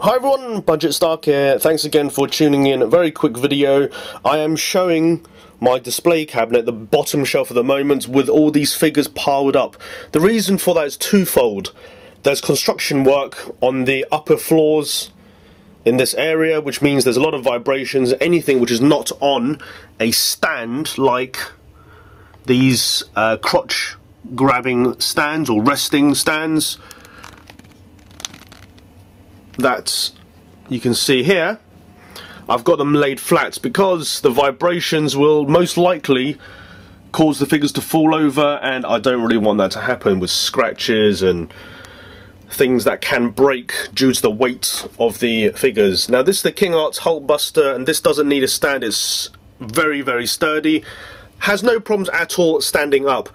Hi everyone, Budget Stark here. Thanks again for tuning in. A very quick video. I am showing my display cabinet, the bottom shelf at the moment, with all these figures piled up. The reason for that is twofold. There's construction work on the upper floors in this area, which means there's a lot of vibrations. Anything which is not on a stand, like these crotch grabbing stands or resting stands, that you can see here, I've got them laid flat because the vibrations will most likely cause the figures to fall over, and I don't really want that to happen with scratches and things that can break due to the weight of the figures. Now this is the King Arts Hulkbuster, and this doesn't need a stand. It's very sturdy, has no problems at all standing up.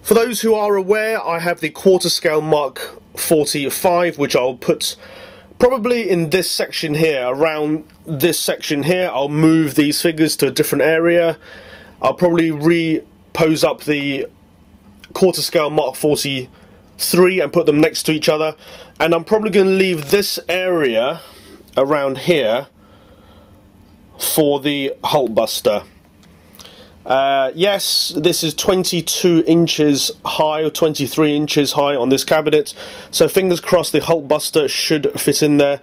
For those who are aware, I have the quarter scale Mark 45, which I'll put probably in this section here, around this section here. I'll move these figures to a different area. I'll probably repose up the quarter scale Mark 43 and put them next to each other, and I'm probably going to leave this area around here for the Hulkbuster. Yes, this is 22 inches high or 23 inches high on this cabinet, so fingers crossed the Hulkbuster should fit in there.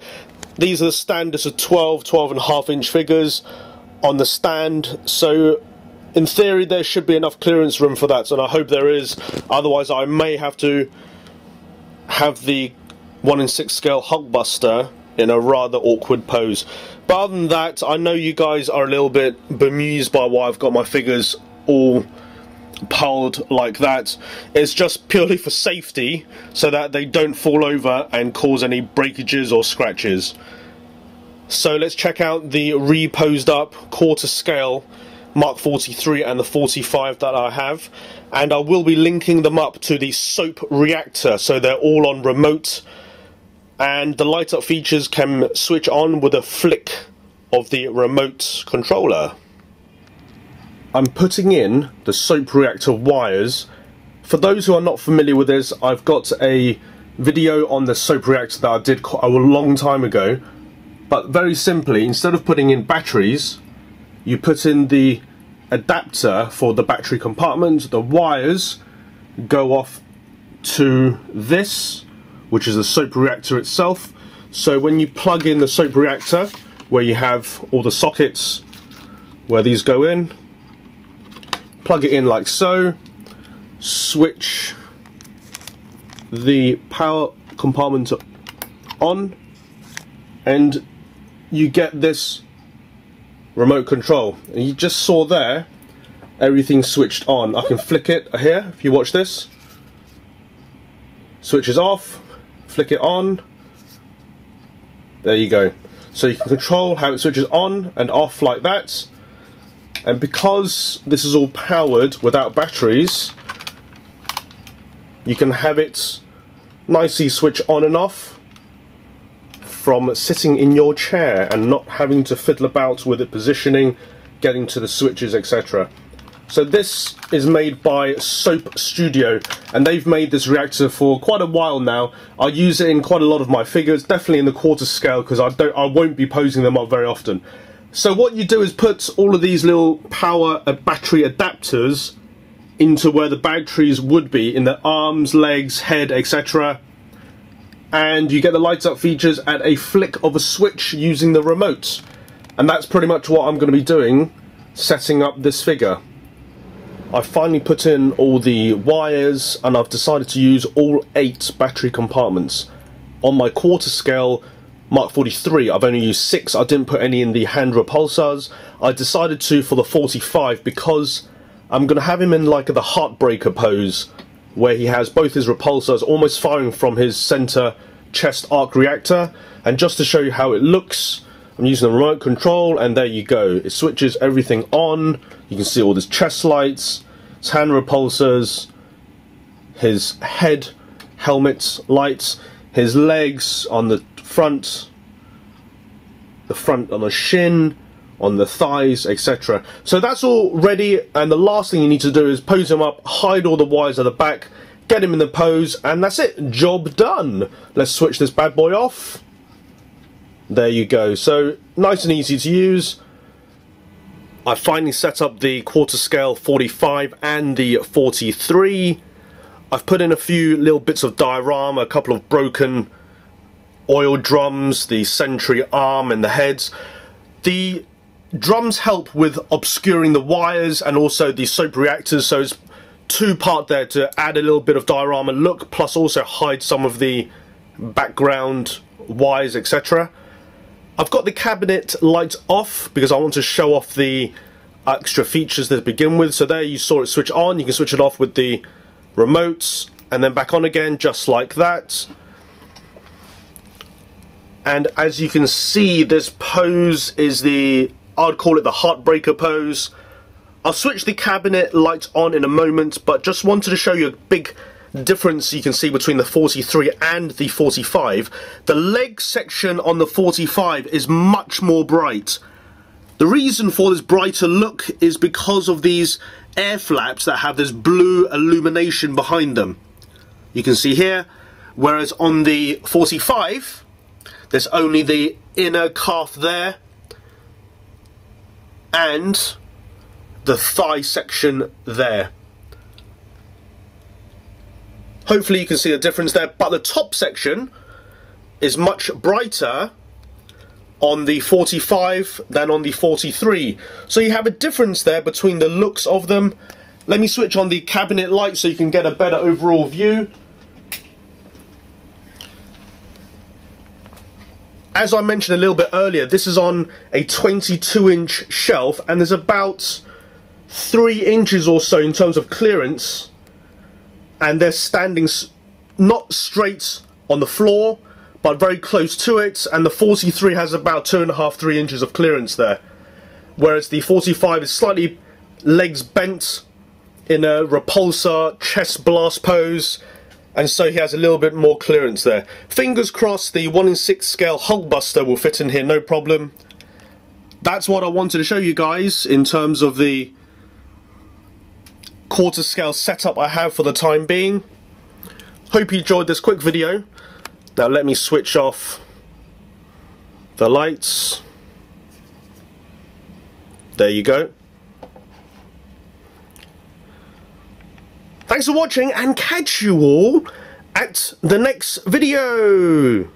These are the standards of 12.5 inch figures on the stand, so in theory there should be enough clearance room for that, and I hope there is. Otherwise I may have to have the 1/6 scale Hulkbuster in a rather awkward pose. But other than that, I know you guys are a little bit bemused by why I've got my figures all piled like that. It's just purely for safety, so that they don't fall over and cause any breakages or scratches. So let's check out the reposed up quarter scale Mark 43 and the 45 that I have, and I will be linking them up to the SOAP Reactor, so they're all on remote, and the light up features can switch on with a flick of the remote controller. I'm putting in the SOAP Reactor wires. For those who are not familiar with this, I've got a video on the SOAP Reactor that I did a long time ago, but very simply, instead of putting in batteries, you put in the adapter for the battery compartment. The wires go off to this, which is the SOAP Reactor itself. So when you plug in the SOAP Reactor, where you have all the sockets where these go in, plug it in like so, switch the power compartment on, and you get this remote control. And you just saw there, everything switched on. I can flick it here, if you watch this. Switches off, flick it on, there you go. So you can control how it switches on and off like that. And because this is all powered without batteries, you can have it nicely switch on and off from sitting in your chair and not having to fiddle about with it positioning, getting to the switches, etc. So this is made by SOAP Studio, and they've made this reactor for quite a while now. I use it in quite a lot of my figures, definitely in the quarter scale, because I won't be posing them up very often. So what you do is put all of these little power battery adapters into where the batteries would be, in the arms, legs, head, etc. And you get the light up features at a flick of a switch using the remote. And that's pretty much what I'm going to be doing, setting up this figure. I finally put in all the wires, and I've decided to use all 8 battery compartments. On my quarter scale Mark 43, I've only used 6. I didn't put any in the hand repulsors. I decided to for the 45 because I'm going to have him in like the heartbreaker pose, where he has both his repulsors almost firing from his center chest arc reactor. And just to show you how it looks, I'm using the remote control, and there you go. It switches everything on. You can see all his chest lights, his hand repulsors, his head helmet lights, his legs on the front on the shin, on the thighs, etc. So that's all ready, and the last thing you need to do is pose him up, hide all the wires at the back, get him in the pose, and that's it. Job done. Let's switch this bad boy off. There you go. So nice and easy to use. I finally set up the quarter scale 45 and the 43. I've put in a few little bits of diorama, a couple of broken oil drums, the sentry arm and the heads. The drums help with obscuring the wires and also the SOAP reactors, so it's two-part there to add a little bit of diorama look, plus also hide some of the background wires, etc. I've got the cabinet lights off because I want to show off the extra features to begin with. So there you saw it switch on. You can switch it off with the remotes and then back on again, just like that. And as you can see, this pose is I'd call it the heartbreaker pose. I'll switch the cabinet lights on in a moment, but just wanted to show you a big difference you can see between the 43 and the 45. The leg section on the 45 is much more bright. The reason for this brighter look is because of these air flaps that have this blue illumination behind them. You can see here, whereas on the 45 there's only the inner calf there and the thigh section there. Hopefully you can see the difference there, but the top section is much brighter on the 45 than on the 43. So you have a difference there between the looks of them. Let me switch on the cabinet light so you can get a better overall view. As I mentioned a little bit earlier, this is on a 22-inch shelf and there's about 3 inches or so in terms of clearance, and they're standing not straight on the floor but very close to it, and the 43 has about 2.5–3 inches of clearance there, whereas the 45 is slightly legs bent in a repulsor chest blast pose, and so he has a little bit more clearance there. Fingers crossed the 1/6 scale Hulkbuster will fit in here, no problem. That's what I wanted to show you guys in terms of the quarter scale setup I have for the time being. Hope you enjoyed this quick video. Now let me switch off the lights. There you go. Thanks for watching and catch you all at the next video.